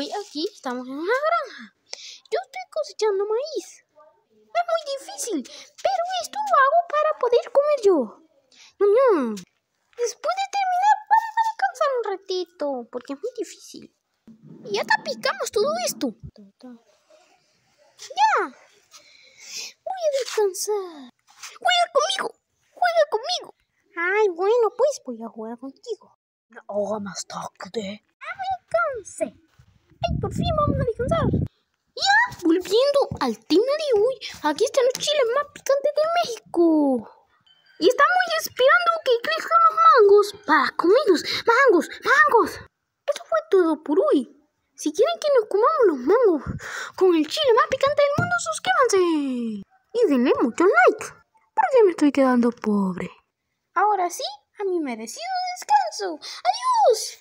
hoy aquí estamos en una granja. Yo estoy cosechando maíz. Es muy difícil, pero esto lo hago para poder comer yo. ¡Ñam! Después de terminar, vamos a descansar un ratito, porque es muy difícil. Y ya picamos todo esto. ¡Ya! Voy a descansar. ¡Juega conmigo! ¡Juega conmigo! Ay, bueno, pues voy a jugar contigo. Ahora más tarde. Descanse. Ay, por fin vamos a descansar. Ya, volviendo al tema de hoy, aquí están los chiles más picantes de México. Y estamos esperando que crezcan los mangos para comerlos. ¡Mangos! Eso fue todo por hoy. Si quieren que nos comamos los mangos con el chile más picante del mundo, suscríbanse. Y denle mucho like, porque me estoy quedando pobre. Ahora sí, a mi merecido descanso. ¡Adiós!